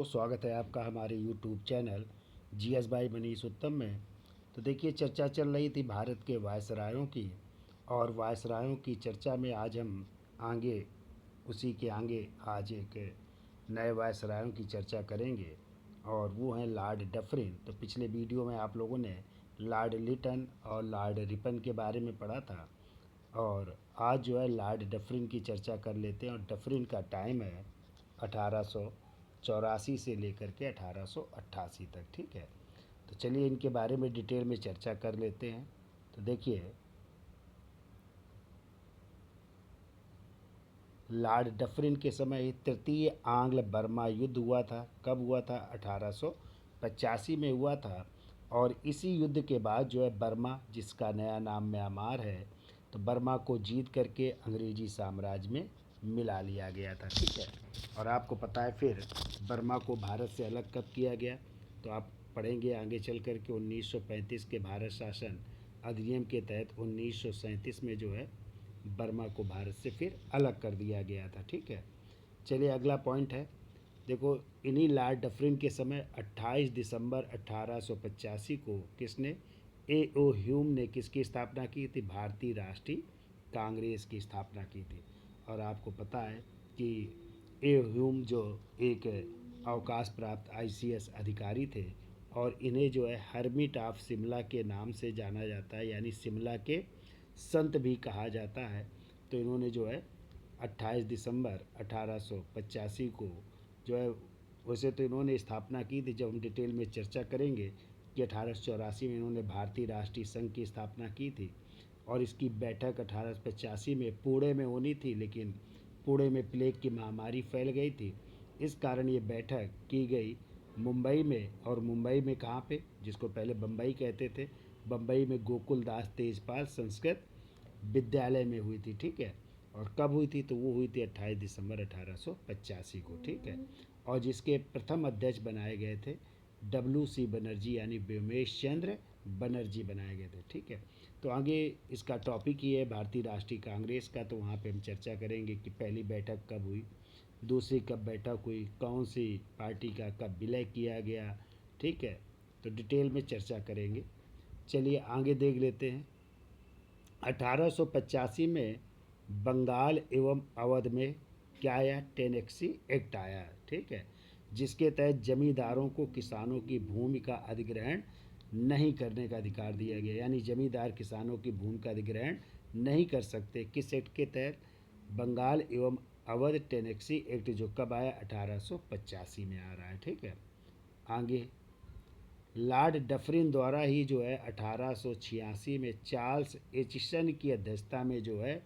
तो स्वागत है आपका हमारे YouTube channel GS by Manish उत्तम में। तो देखिए, चर्चा चल रही थी भारत के वायसरायों की, और वायसरायों की चर्चा में आज हम आगे उसी के आगे आज एक नए वायसरायों की चर्चा करेंगे, और वो हैं लॉर्ड डफरिन। तो पिछले वीडियो में आप लोगों ने लॉर्ड लिटन और लॉर्ड रिपन के बारे में पढ़ा था, और आज जो है लॉर्ड डफरिन की चर्चा कर लेते हैं। और डफरिन का टाइम है 1884 से लेकर के 1888 तक। ठीक है, तो चलिए इनके बारे में डिटेल में चर्चा कर लेते हैं। तो देखिए, लॉर्ड डफरिन के समय तृतीय आंग्ल बर्मा युद्ध हुआ था। कब हुआ था? 1885 में हुआ था। और इसी युद्ध के बाद जो है बर्मा, जिसका नया नाम म्यांमार है, तो बर्मा को जीत करके अंग्रेजी साम्राज्य में मिला लिया गया था। ठीक है, और आपको पता है फिर बर्मा को भारत से अलग कब किया गया, तो आप पढ़ेंगे आगे चल कर के 1935 के भारत शासन अधिनियम के तहत 1937 में जो है बर्मा को भारत से फिर अलग कर दिया गया था। ठीक है, चलिए अगला पॉइंट है। देखो, इन्हीं लॉर्ड डफरिन के समय 28 दिसंबर 1885 को किसने, ए ओ ह्यूम ने किसकी स्थापना की थी? भारतीय राष्ट्रीय कांग्रेस की स्थापना की थी। और आपको पता है कि ए ह्यूम जो एक अवकाश प्राप्त आईसीएस अधिकारी थे, और इन्हें जो है हर्मिट ऑफ शिमला के नाम से जाना जाता है, यानी शिमला के संत भी कहा जाता है। तो इन्होंने जो है 28 दिसंबर 1885 को जो है, वैसे तो इन्होंने स्थापना की थी, जब हम डिटेल में चर्चा करेंगे कि 1884 में इन्होंने भारतीय राष्ट्रीय संघ की स्थापना की थी। और इसकी बैठक 1885 में पुणे में होनी थी, लेकिन पुणे में प्लेग की महामारी फैल गई थी। इस कारण ये बैठक की गई मुंबई में। और मुंबई में कहाँ पे, जिसको पहले बम्बई कहते थे, बम्बई में गोकुल दास तेजपाल संस्कृत विद्यालय में हुई थी। ठीक है, और कब हुई थी? तो वो हुई थी 28 दिसंबर 1885 को। ठीक है, और जिसके प्रथम अध्यक्ष बनाए गए थे WC बनर्जी, यानी व्योमेश चंद्र बनर्जी बनाए गए थे। ठीक है, तो आगे इसका टॉपिक ही है भारतीय राष्ट्रीय कांग्रेस का। तो वहाँ पे हम चर्चा करेंगे कि पहली बैठक कब हुई, दूसरी कब बैठक हुई, कौन सी पार्टी का कब विलय किया गया। ठीक है, तो डिटेल में चर्चा करेंगे। चलिए आगे देख लेते हैं। 1885 में बंगाल एवं अवध में क्या आया? टेनेक्सी एक्ट आया। ठीक है, जिसके तहत जमींदारों को किसानों की भूमि का अधिग्रहण नहीं करने का अधिकार दिया गया, यानी जमींदार किसानों की भूमि का अधिग्रहण नहीं कर सकते। किस एक्ट के तहत? बंगाल एवं अवध टेनेक्सी एक्ट, जो कब आया? 1885 में आ रहा है। ठीक है, आगे लॉर्ड डफरिन द्वारा ही जो है 1886 में चार्ल्स एचिसन की अध्यक्षता में जो है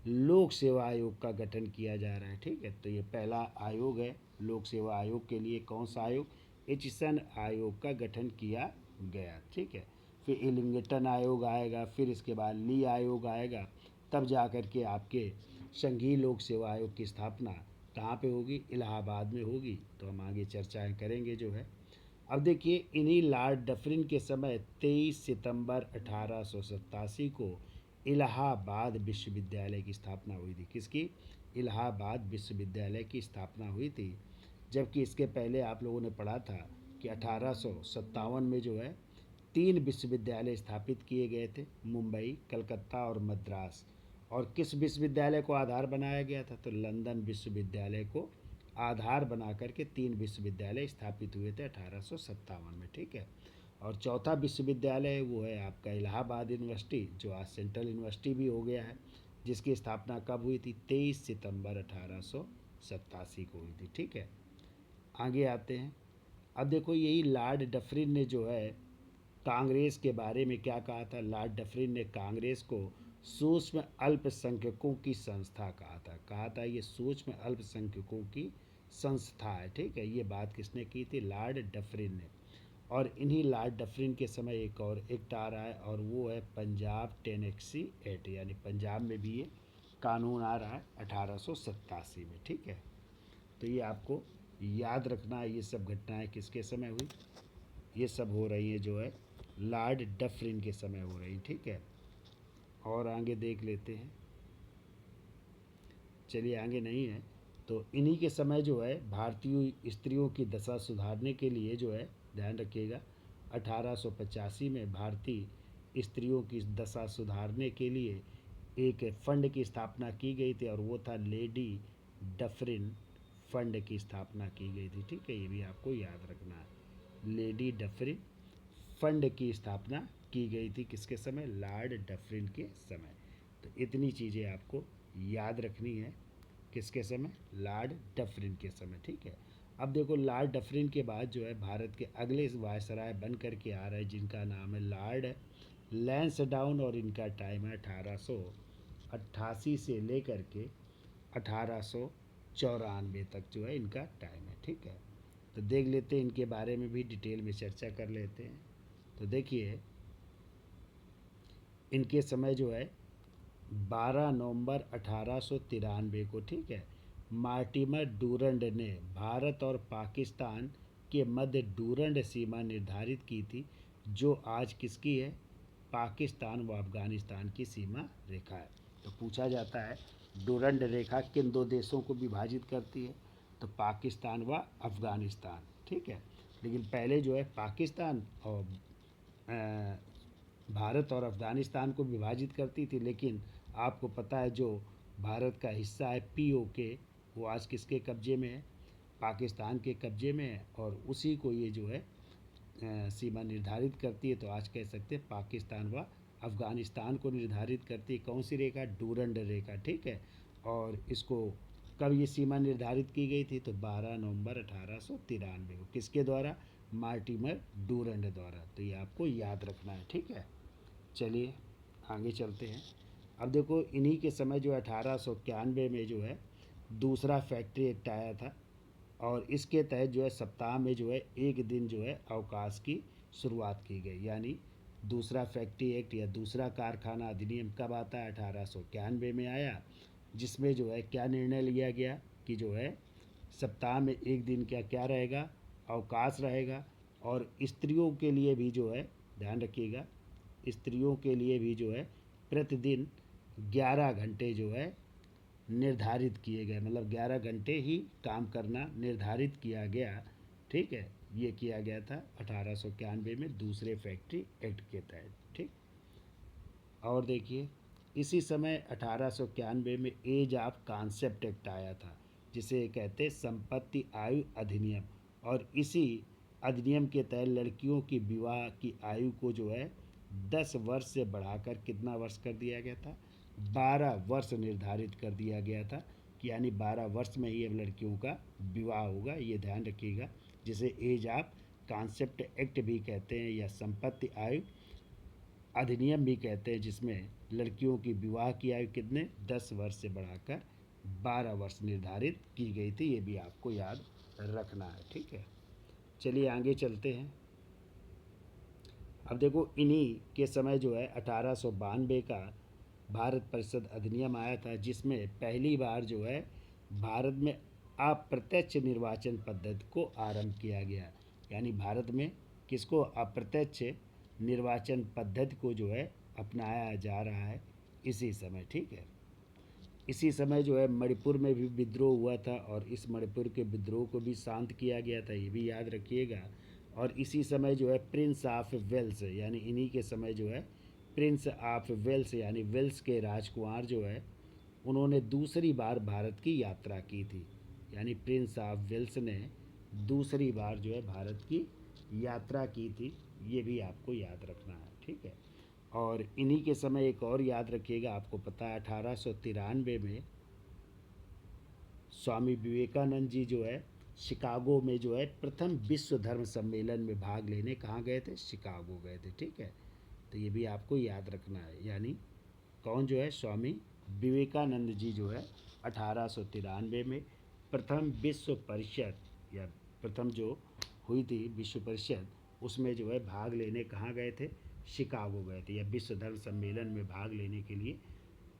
लोक सेवा आयोग का गठन किया जा रहा है। ठीक है, तो ये पहला आयोग है लोक सेवा आयोग के लिए। कौन सा आयोग? एचिसन आयोग का गठन किया गया। ठीक है, फिर इलिंगटन आयोग आएगा, फिर इसके बाद ली आयोग आएगा, तब जा कर के आपके संघीय लोक सेवा आयोग की स्थापना कहाँ पे होगी? इलाहाबाद में होगी। तो हम आगे चर्चाएं करेंगे जो है। अब देखिए, इन्हीं लॉर्ड डफरिन के समय 23 सितंबर 1887 को इलाहाबाद विश्वविद्यालय की स्थापना हुई थी। किसकी? इलाहाबाद विश्वविद्यालय की स्थापना हुई थी। जबकि इसके पहले आप लोगों ने पढ़ा था कि 1857 में जो है 3 विश्वविद्यालय स्थापित किए गए थे, मुंबई, कलकत्ता और मद्रास। और किस विश्वविद्यालय को आधार बनाया गया था? तो लंदन विश्वविद्यालय को आधार बना करके 3 विश्वविद्यालय स्थापित हुए थे 1857 में। ठीक है, और चौथा विश्वविद्यालय वो है आपका इलाहाबाद यूनिवर्सिटी, जो आज सेंट्रल यूनिवर्सिटी भी हो गया है, जिसकी स्थापना कब हुई थी? 23 सितंबर 1887 को हुई थी। ठीक है, आगे आते हैं। अब देखो, यही लॉर्ड डफरिन ने जो है कांग्रेस के बारे में क्या कहा था? लॉर्ड डफरिन ने कांग्रेस को सूक्ष्म अल्पसंख्यकों की संस्था कहा था ये सूक्ष्म अल्पसंख्यकों की संस्था है। ठीक है, ये बात किसने की थी? लॉर्ड डफरिन ने। और इन्हीं लॉर्ड डफरिन के समय एक और एक्ट आ रहा है, और वो है पंजाब टेनेक्सी एक्ट, यानी पंजाब में भी ये कानून आ रहा है 1887 में। ठीक है, तो ये आपको याद रखना है, ये सब घटनाएं किसके समय हुई? ये सब हो रही है जो है लॉर्ड डफरिन के समय हो रही। ठीक है, और आगे देख लेते हैं। चलिए आगे नहीं है, तो इन्हीं के समय जो है भारतीय स्त्रियों की दशा सुधारने के लिए जो है, ध्यान रखिएगा, 1885 में भारतीय स्त्रियों की दशा सुधारने के लिए एक फंड की स्थापना की गई थी, और वो था लेडी डफरिन फंड की स्थापना की गई थी। ठीक है, ये भी आपको याद रखना है। लेडी डफरिन फंड की स्थापना की गई थी किसके समय? लॉर्ड डफरिन के समय। तो इतनी चीज़ें आपको याद रखनी है। किसके समय? लॉर्ड डफरिन के समय। ठीक है, अब देखो लॉर्ड डफरिन के बाद जो है भारत के अगले वायसराय बन कर के आ रहे हैं, जिनका नाम है लॉर्ड लैंसडाउन, और इनका टाइम है 1888 से लेकर के 1894 तक जो है इनका टाइम है। ठीक है, तो देख लेते हैं इनके बारे में भी डिटेल में चर्चा कर लेते हैं। तो देखिए इनके समय जो है 12 नवंबर 1893 को, ठीक है, मार्टिमर डूरंड ने भारत और पाकिस्तान के मध्य डूरंड सीमा निर्धारित की थी, जो आज किसकी है? पाकिस्तान व अफगानिस्तान की सीमा रेखा है। तो पूछा जाता है डूरंड रेखा किन दो देशों को विभाजित करती है? तो पाकिस्तान व अफगानिस्तान। ठीक है, लेकिन पहले जो है पाकिस्तान और भारत और अफ़गानिस्तान को विभाजित करती थी, लेकिन आपको पता है जो भारत का हिस्सा है पीओके, वो आज किसके कब्ज़े में है? पाकिस्तान के कब्ज़े में है, और उसी को ये जो है सीमा निर्धारित करती है। तो आज कह सकते हैं पाकिस्तान व अफ़गानिस्तान को निर्धारित करती है कौन सी रेखा? डूरंड रेखा। ठीक है, और इसको कब ये सीमा निर्धारित की गई थी? तो 12 नवंबर 1893 को। किसके द्वारा? मार्टिमर डूरंड द्वारा। तो ये आपको याद रखना है। ठीक है, चलिए आगे चलते हैं। अब देखो इन्हीं के समय जो 1891 में जो है दूसरा फैक्ट्री एक्ट आया था, और इसके तहत जो है सप्ताह में जो है एक दिन जो है अवकाश की शुरुआत की गई। यानी दूसरा फैक्ट्री एक्ट या दूसरा कारखाना अधिनियम कब आता है? 1891 में आया, जिसमें जो है क्या निर्णय लिया गया कि जो है सप्ताह में एक दिन क्या क्या रहेगा? अवकाश रहेगा। और स्त्रियों के लिए भी जो है, ध्यान रखिएगा, स्त्रियों के लिए भी जो है प्रतिदिन 11 घंटे जो है निर्धारित किए गए, मतलब 11 घंटे ही काम करना निर्धारित किया गया। ठीक है, ये किया गया था 1891 में दूसरे फैक्ट्री एक्ट के तहत। ठीक, और देखिए इसी समय 1891 में एज ऑफ कॉन्सेप्ट एक्ट आया था, जिसे कहते हैं संपत्ति आयु अधिनियम, और इसी अधिनियम के तहत लड़कियों की विवाह की आयु को जो है 10 वर्ष से बढ़ाकर कितना वर्ष कर दिया गया था? 12 वर्ष निर्धारित कर दिया गया था, कि यानी 12 वर्ष में ही अब लड़कियों का विवाह होगा। ये ध्यान रखिएगा, जिसे एज ऑफ कॉन्सेप्ट एक्ट भी कहते हैं, या संपत्ति आयु अधिनियम भी कहते हैं, जिसमें लड़कियों की विवाह की आयु कितने? 10 वर्ष से बढ़ाकर 12 वर्ष निर्धारित की गई थी। ये भी आपको याद रखना है। ठीक है, चलिए आगे चलते हैं। अब देखो इन्हीं के समय जो है 1892 का भारत परिषद अधिनियम आया था, जिसमें पहली बार जो है भारत में अप्रत्यक्ष निर्वाचन पद्धति को आरंभ किया गया। यानी भारत में किसको? अप्रत्यक्ष निर्वाचन पद्धति को जो है अपनाया जा रहा है इसी समय। ठीक है, इसी समय जो है मणिपुर में भी विद्रोह हुआ था, और इस मणिपुर के विद्रोह को भी शांत किया गया था, ये भी याद रखिएगा। और इसी समय जो है प्रिंस ऑफ वेल्स, यानी इन्हीं के समय जो है प्रिंस ऑफ वेल्स यानी वेल्स के राजकुमार जो है उन्होंने दूसरी बार भारत की यात्रा की थी। यानी प्रिंस ऑफ वेल्स ने दूसरी बार जो है भारत की यात्रा की थी। ये भी आपको याद रखना है। ठीक है, और इन्हीं के समय एक और याद रखिएगा, आपको पता है 1893 में स्वामी विवेकानंद जी जो है शिकागो में जो है प्रथम विश्व धर्म सम्मेलन में भाग लेने कहाँ गए थे? शिकागो गए थे। ठीक है, तो ये भी आपको याद रखना है। यानी कौन जो है? स्वामी विवेकानंद जी जो है 1893 में प्रथम विश्व परिषद, या प्रथम जो हुई थी विश्व परिषद, उसमें जो है भाग लेने कहाँ गए थे? शिकागो गए थे, या विश्व धर्म सम्मेलन में भाग लेने के लिए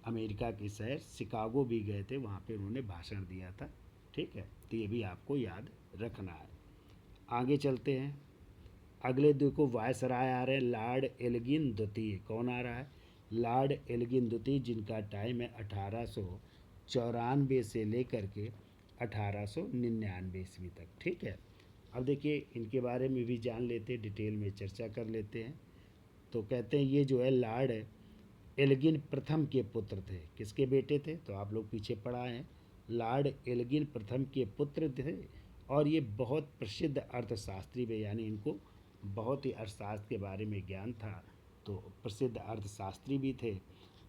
अमेरिका के शहर शिकागो भी गए थे, वहाँ पे उन्होंने भाषण दिया था। ठीक है, तो ये भी आपको याद रखना है। आगे चलते हैं। अगले देखो वायसराय आ रहे हैं लॉर्ड एल्गिन द्वितीय। कौन आ रहा है? लॉर्ड एल्गिन द्वितीय, जिनका टाइम है 1894 से लेकर के 1899 ईस्वी तक। ठीक है, अब देखिए इनके बारे में भी जान लेते हैं, डिटेल में चर्चा कर लेते हैं। तो कहते हैं ये जो है लॉर्ड एल्गिन प्रथम के पुत्र थे। किसके बेटे थे? तो आप लोग पीछे पढ़ा है, लॉर्ड एल्गिन प्रथम के पुत्र थे। और ये बहुत प्रसिद्ध अर्थशास्त्री थे, यानी इनको बहुत ही अर्थशास्त्र के बारे में ज्ञान था, तो प्रसिद्ध अर्थशास्त्री भी थे।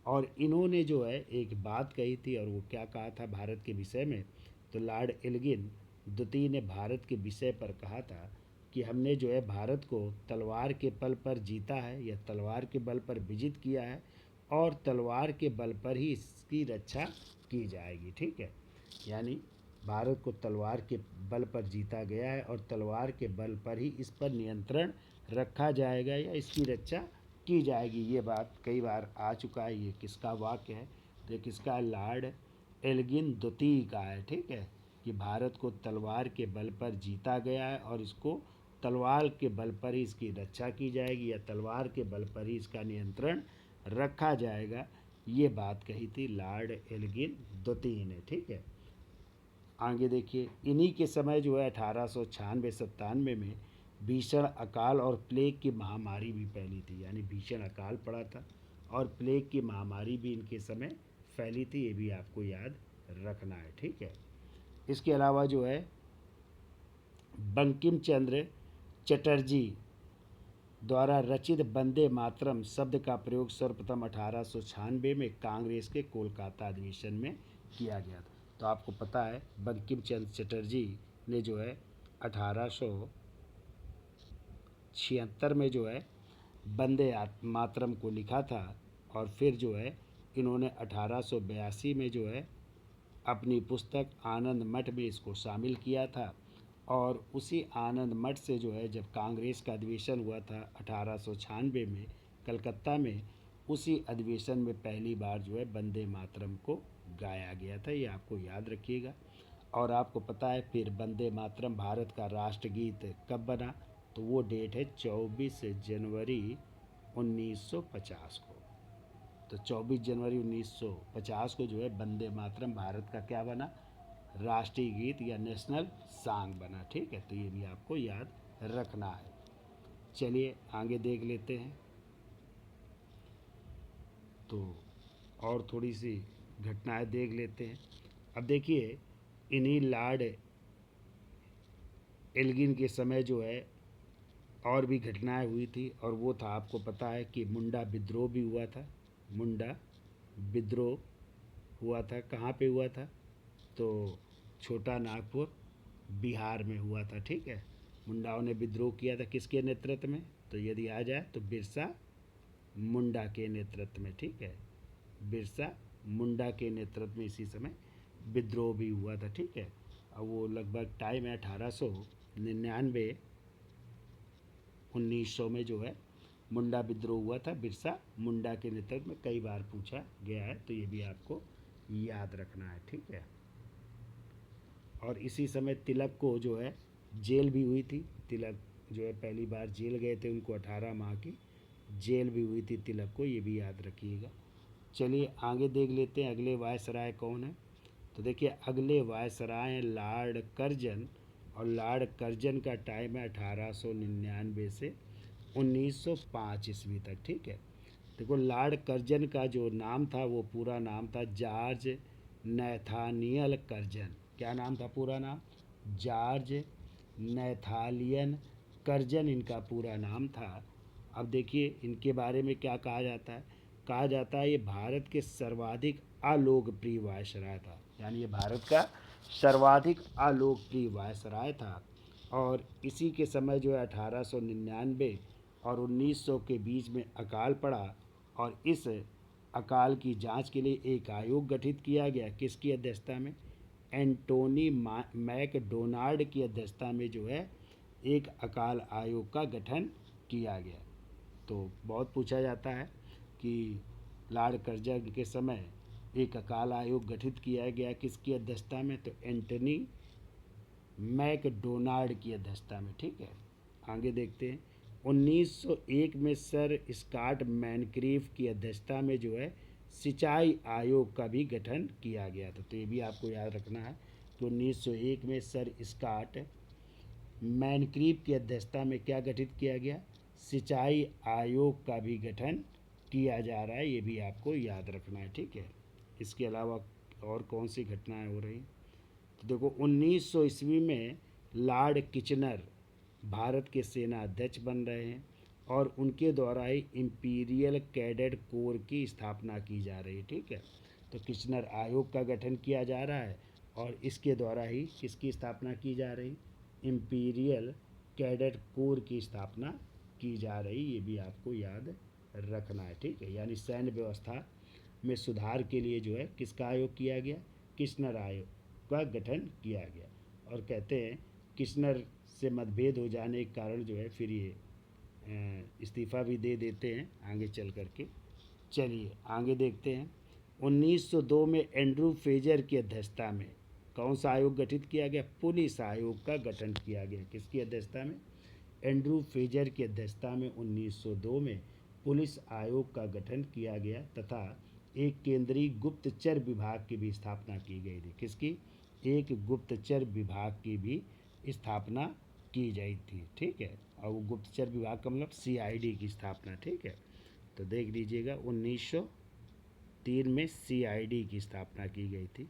और इन्होंने जो है एक बात कही थी, और वो क्या कहा था भारत के विषय में? तो लॉर्ड एल्गिन द्वितीय ने भारत के विषय पर कहा था कि हमने जो है भारत को तलवार के बल पर जीता है, या तलवार के बल पर विजित किया है, और तलवार के बल पर ही इसकी रक्षा की जाएगी। ठीक है, यानी भारत को तलवार के बल पर जीता गया है, और तलवार के बल पर ही इस पर नियंत्रण रखा जाएगा, या इसकी रक्षा की जाएगी। ये बात कई बार आ चुका है। ये किसका वाक्य है? तो किसका? लॉर्ड एल्गिन द्वितीय का है। ठीक है, कि भारत को तलवार के बल पर जीता गया है, और इसको तलवार के बल पर ही इसकी रक्षा की जाएगी, या तलवार के बल पर ही इसका नियंत्रण रखा जाएगा। ये बात कही थी लॉर्ड एल्गिन द्वितीय ने। ठीक है, आगे देखिए, इन्हीं के समय जो है 1896-97 में भीषण अकाल और प्लेग की महामारी भी फैली थी। यानी भीषण अकाल पड़ा था, और प्लेग की महामारी भी इनके समय फैली थी। ये भी आपको याद रखना है। ठीक है, इसके अलावा जो है बंकिम चंद्र चटर्जी द्वारा रचित वंदे मातरम शब्द का प्रयोग सर्वप्रथम 1896 में कांग्रेस के कोलकाता अधिवेशन में किया गया था। तो आपको पता है बंकिम चंद्र चटर्जी ने जो है 1876 में जो है वंदे मातरम को लिखा था, और फिर जो है इन्होंने 1882 में जो है अपनी पुस्तक आनंद मठ में इसको शामिल किया था। और उसी आनंद मठ से जो है जब कांग्रेस का अधिवेशन हुआ था 1896 में कलकत्ता में, उसी अधिवेशन में पहली बार जो है वंदे मातरम को गाया गया था। ये आपको याद रखिएगा। और आपको पता है फिर वंदे मातरम भारत का राष्ट्रगीत कब बना? तो वो डेट है 24 जनवरी 1950 को। तो 24 जनवरी 1950 को जो है वंदे मातरम भारत का क्या बना? राष्ट्रीय गीत या नेशनल सॉन्ग बना। ठीक है, तो ये भी आपको याद रखना है। चलिए आगे देख लेते हैं। तो और थोड़ी सी घटनाएं देख लेते हैं। अब देखिए, इन्हीं लॉर्ड एल्गिन के समय जो है और भी घटनाएं हुई थी, और वो था आपको पता है कि मुंडा विद्रोह भी हुआ था। मुंडा विद्रोह हुआ था, कहाँ पे हुआ था? तो छोटा नागपुर बिहार में हुआ था। ठीक है, मुंडाओं ने विद्रोह किया था किसके नेतृत्व में? तो यदि आ जाए तो बिरसा मुंडा के नेतृत्व में। ठीक है, बिरसा मुंडा के नेतृत्व में इसी समय विद्रोह भी हुआ था। ठीक है, अब वो लगभग टाइम है 1899 1900 में जो है मुंडा विद्रोह हुआ था बिरसा मुंडा के नेतृत्व में। कई बार पूछा गया है, तो ये भी आपको याद रखना है। ठीक है, और इसी समय तिलक को जो है जेल भी हुई थी। तिलक जो है पहली बार जेल गए थे, उनको 18 माह की जेल भी हुई थी तिलक को। ये भी याद रखिएगा। चलिए आगे देख लेते हैं अगले वायसराय कौन है। तो देखिए अगले वायसराय हैं लॉर्ड कर्जन, और लॉर्ड कर्जन का टाइम है 1899 से 1905 ईस्वी तक। ठीक है, देखो लॉर्ड कर्जन का जो नाम था वो पूरा नाम था जॉर्ज नैथानियल कर्जन। क्या नाम था पूरा नाम? जॉर्ज नैथानियल कर्जन इनका पूरा नाम था। अब देखिए इनके बारे में क्या कहा जाता है? कहा जाता है ये भारत के सर्वाधिक अलोकप्रिय वायसराय था। यानी ये भारत का सर्वाधिक अलोकप्रिय वायसराय था। और इसी के समय जो है 1899 और 1900 के बीच में अकाल पड़ा, और इस अकाल की जांच के लिए एक आयोग गठित किया गया। किसकी अध्यक्षता में? एंटोनी मैकडोनाल्ड की अध्यक्षता में जो है एक अकाल आयोग का गठन किया गया। तो बहुत पूछा जाता है कि लॉर्ड कर्जन के समय एक अकाल आयोग गठित किया गया किसकी अध्यक्षता में? तो एंटनी मैकडोनाल्ड की अध्यक्षता में। ठीक है, आगे देखते हैं। 1901 में सर स्कॉट मैनक्रीफ की अध्यक्षता में जो है सिंचाई आयोग का भी गठन किया गया था। तो ये भी आपको याद रखना है कि 1901 में सर स्कॉट मैनक्रीफ की अध्यक्षता में क्या गठित किया गया, सिंचाई आयोग का भी गठन किया जा रहा है, ये भी आपको याद रखना है, ठीक है। इसके अलावा और कौन सी घटनाएं हो रही, तो देखो 1900 ईस्वी में लॉर्ड किचनर भारत के सेना अध्यक्ष बन रहे हैं और उनके द्वारा ही इंपीरियल कैडेट कोर की स्थापना की जा रही है, ठीक है। तो किचनर आयोग का गठन किया जा रहा है और इसके द्वारा ही किसकी स्थापना की जा रही, इंपीरियल कैडेट कोर की स्थापना की जा रही, ये भी आपको याद रखना है, ठीक है। यानी सैन्य व्यवस्था में सुधार के लिए जो है किसका आयोग किया गया, किचनर आयोग का गठन किया गया। और कहते हैं किचनर से मतभेद हो जाने के कारण जो है फिर ये इस्तीफ़ा भी दे देते हैं आगे चल कर के। चलिए आगे देखते हैं। 1902 में एंड्रू फ्रेजर की अध्यक्षता में कौन सा आयोग गठित किया गया, पुलिस आयोग का गठन किया गया। किसकी अध्यक्षता में, एंड्रू फ्रेजर की अध्यक्षता में 1902 में पुलिस आयोग का गठन किया गया तथा एक केंद्रीय गुप्तचर विभाग की भी स्थापना की गई थी। किसकी, एक गुप्तचर विभाग की भी स्थापना की गई थी, ठीक है। और वो गुप्तचर विभाग का मतलब सीआईडी की स्थापना, ठीक है। तो देख लीजिएगा 1903 में सीआईडी की स्थापना की गई थी।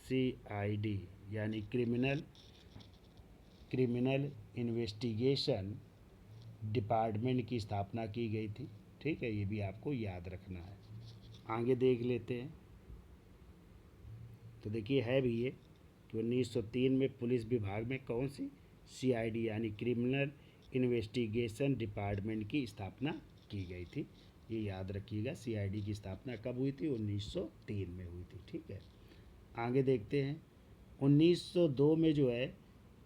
सीआईडी यानी क्रिमिनल इन्वेस्टिगेशन डिपार्टमेंट की स्थापना की गई थी, ठीक है। ये भी आपको याद रखना है। आगे देख लेते हैं। तो देखिए है भी ये कि 1903 में पुलिस विभाग में कौन सी, सीआईडी यानी क्रिमिनल इन्वेस्टिगेशन डिपार्टमेंट की स्थापना की गई थी। ये याद रखिएगा, सीआईडी की स्थापना कब हुई थी, 1903 में हुई थी, ठीक है। आगे देखते हैं। 1902 में जो है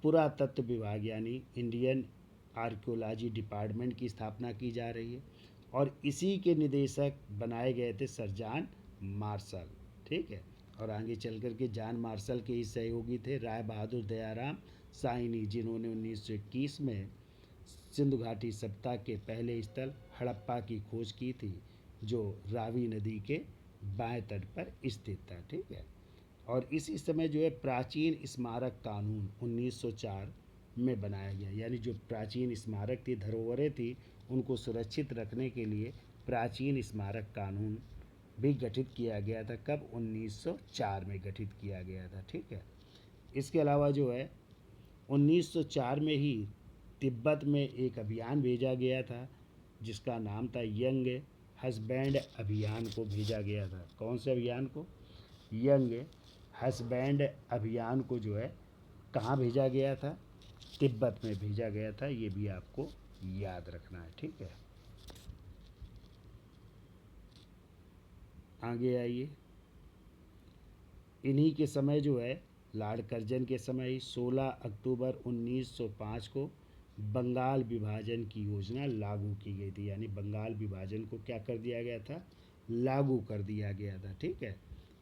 पुरातत्व विभाग यानी इंडियन आर्कियोलॉजी डिपार्टमेंट की स्थापना की जा रही है और इसी के निदेशक बनाए गए थे सर जॉन मार्शल, ठीक है। और आगे चल कर के जॉन मार्शल के ही सहयोगी थे राय बहादुर दयाराम साइनी, जिन्होंने 1921 में सिंधु घाटी सभ्यता के पहले स्थल हड़प्पा की खोज की थी, जो रावी नदी के बाएं तट पर स्थित था, ठीक है। और इसी समय जो है प्राचीन स्मारक कानून 1904 में बनाया गया, यानी जो प्राचीन स्मारक थी, धरोहरें थी, उनको सुरक्षित रखने के लिए प्राचीन स्मारक कानून भी गठित किया गया था। कब, 1904 में गठित किया गया था, ठीक है। इसके अलावा जो है 1904 में ही तिब्बत में एक अभियान भेजा गया था जिसका नाम था यंग हसबैंड अभियान को भेजा गया था। कौन से अभियान को, यंग हसबैंड अभियान को जो है कहाँ भेजा गया था, तिब्बत में भेजा गया था। ये भी आपको याद रखना है, ठीक है। आगे आइए। इन्हीं के समय जो है लॉर्ड कर्जन के समय ही 16 अक्टूबर 1905 को बंगाल विभाजन की योजना लागू की गई थी, यानी बंगाल विभाजन को क्या कर दिया गया था, लागू कर दिया गया था, ठीक है।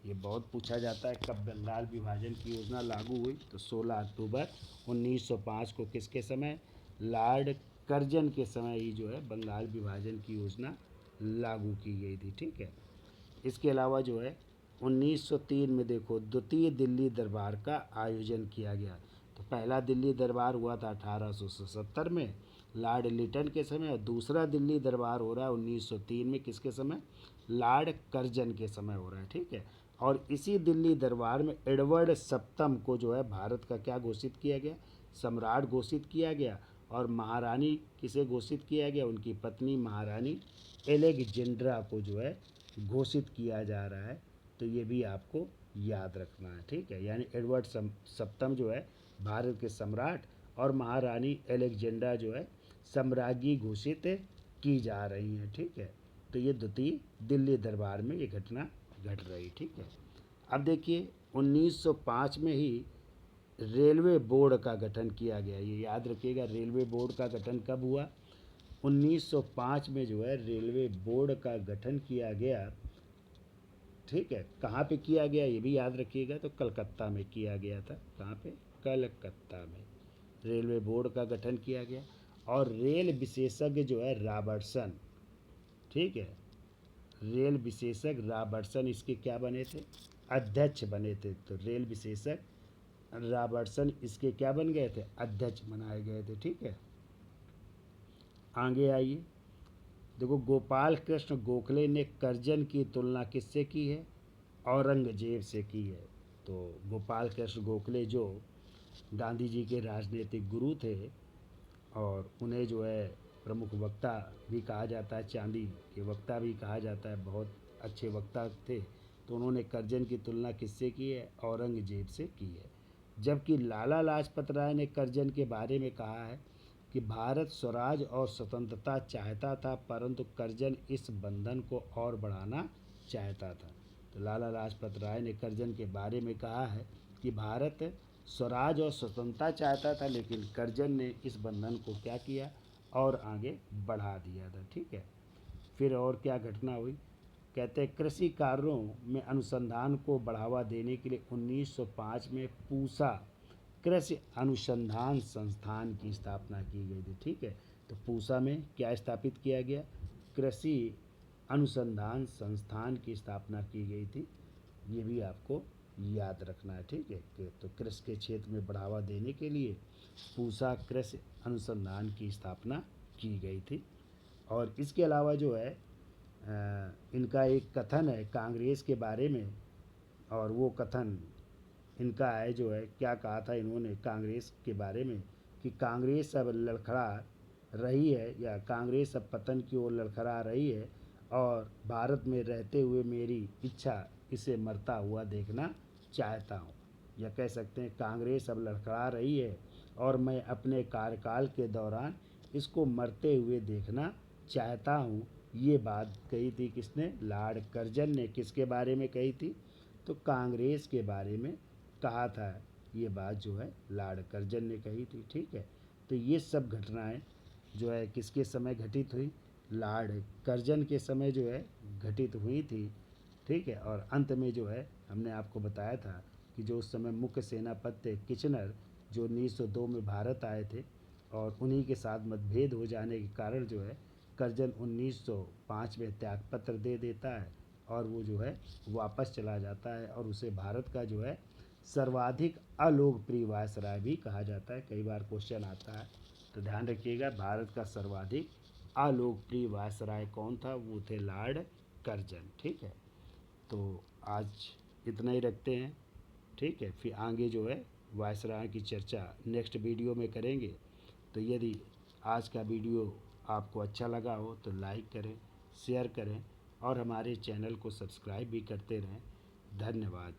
ये बहुत पूछा जाता है कब बंगाल विभाजन की योजना लागू हुई, तो 16 अक्टूबर 1905 को किसके समय, लॉर्ड कर्जन के समय ही जो है बंगाल विभाजन की योजना लागू की गई थी, ठीक है। इसके अलावा जो है 1903 में देखो द्वितीय दिल्ली दरबार का आयोजन किया गया। तो पहला दिल्ली दरबार हुआ था 1877 में लॉर्ड लिटन के समय, और दूसरा दिल्ली दरबार हो रहा है 1903 में किसके समय, लॉर्ड कर्जन के समय हो रहा है, ठीक है। और इसी दिल्ली दरबार में एडवर्ड सप्तम को जो है भारत का क्या घोषित किया गया, सम्राट घोषित किया गया। और महारानी किसे घोषित किया गया, उनकी पत्नी महारानी एलेक्जेंड्रा को जो है घोषित किया जा रहा है। तो ये भी आपको याद रखना है, ठीक है। यानी एडवर्ड सप्तम जो है भारत के सम्राट और महारानी एलेक्जेंड्रा जो है सम्राज्ञी घोषित की जा रही हैं, ठीक है। तो ये द्वितीय दिल्ली दरबार में ये घटना घट रही, ठीक है। अब देखिए 1905 में ही रेलवे बोर्ड का गठन किया गया। ये याद रखिएगा, रेलवे बोर्ड का गठन कब हुआ, 1905 में जो है रेलवे बोर्ड का गठन किया गया, ठीक है। कहाँ पे किया गया ये भी याद रखिएगा, तो कलकत्ता में किया गया था। कहाँ पे, कलकत्ता में रेलवे बोर्ड का गठन किया गया। और रेल विशेषज्ञ जो है रॉबर्टसन, ठीक है, रेल विशेषज्ञ रॉबर्टसन इसके क्या बने थे, अध्यक्ष बने थे। तो रेल विशेषज्ञ रॉबर्टसन इसके क्या बन गए थे, अध्यक्ष बनाए गए थे। ठीक है, आगे आइए। देखो, गोपाल कृष्ण गोखले ने करजन की तुलना किससे की है, औरंगजेब से की है। तो गोपाल कृष्ण गोखले जो गांधी जी के राजनीतिक गुरु थे और उन्हें जो है प्रमुख वक्ता भी कहा जाता है, चांदी के वक्ता भी कहा जाता है, बहुत अच्छे वक्ता थे। तो उन्होंने करजन की तुलना किससे की है, औरंगजेब से की है। जबकि लाला लाजपत राय ने करजन के बारे में कहा है कि भारत स्वराज और स्वतंत्रता चाहता था, परंतु करजन इस बंधन को और बढ़ाना चाहता था। तो लाला लाजपत राय ने करजन के बारे में कहा है कि भारत स्वराज और स्वतंत्रता चाहता था, लेकिन करजन ने इस बंधन को क्या किया, और आगे बढ़ा दिया था। ठीक है, फिर और क्या घटना हुई, कहते हैं कृषि कार्यों में अनुसंधान को बढ़ावा देने के लिए 1905 में पूसा कृषि अनुसंधान संस्थान की स्थापना की गई थी। ठीक है, तो पूसा में क्या स्थापित किया गया, कृषि अनुसंधान संस्थान की स्थापना की गई थी। ये भी आपको याद रखना है। ठीक है, तो कृषि के क्षेत्र में बढ़ावा देने के लिए पूसा कृषि अनुसंधान की स्थापना की गई थी। और इसके अलावा जो है इनका एक कथन है कांग्रेस के बारे में, और वो कथन इनका है जो है, क्या कहा था इन्होंने कांग्रेस के बारे में कि कांग्रेस अब लड़खड़ा रही है, या कांग्रेस अब पतन की ओर लड़खड़ा रही है, और भारत में रहते हुए मेरी इच्छा इसे मरता हुआ देखना चाहता हूँ। या कह सकते हैं कांग्रेस अब लड़खड़ा रही है और मैं अपने कार्यकाल के दौरान इसको मरते हुए देखना चाहता हूँ। ये बात कही थी किसने, लॉर्ड कर्जन ने। किसके बारे में कही थी, तो कांग्रेस के बारे में कहा था। ये बात जो है लॉर्ड कर्जन ने कही थी। ठीक है, तो ये सब घटनाएं जो है किसके समय घटित हुई, लॉर्ड कर्जन के समय जो है घटित हुई थी। ठीक है, और अंत में जो है हमने आपको बताया था कि जो उस समय मुख्य सेनापति थे किचनर, जो 1902 में भारत आए थे, और उन्हीं के साथ मतभेद हो जाने के कारण जो है कर्जन 1905 में त्यागपत्र दे देता है, और वो जो है वापस चला जाता है, और उसे भारत का जो है सर्वाधिक अलोकप्रिय वायसराय भी कहा जाता है। कई बार क्वेश्चन आता है, तो ध्यान रखिएगा, भारत का सर्वाधिक अलोकप्रिय वायसराय कौन था, वो थे लॉर्ड कर्जन। ठीक है, तो आज इतना ही रखते हैं। ठीक है, फिर आगे जो है वायसराय की चर्चा नेक्स्ट वीडियो में करेंगे। तो यदि आज का वीडियो आपको अच्छा लगा हो तो लाइक करें, शेयर करें, और हमारे चैनल को सब्सक्राइब भी करते रहें। धन्यवाद।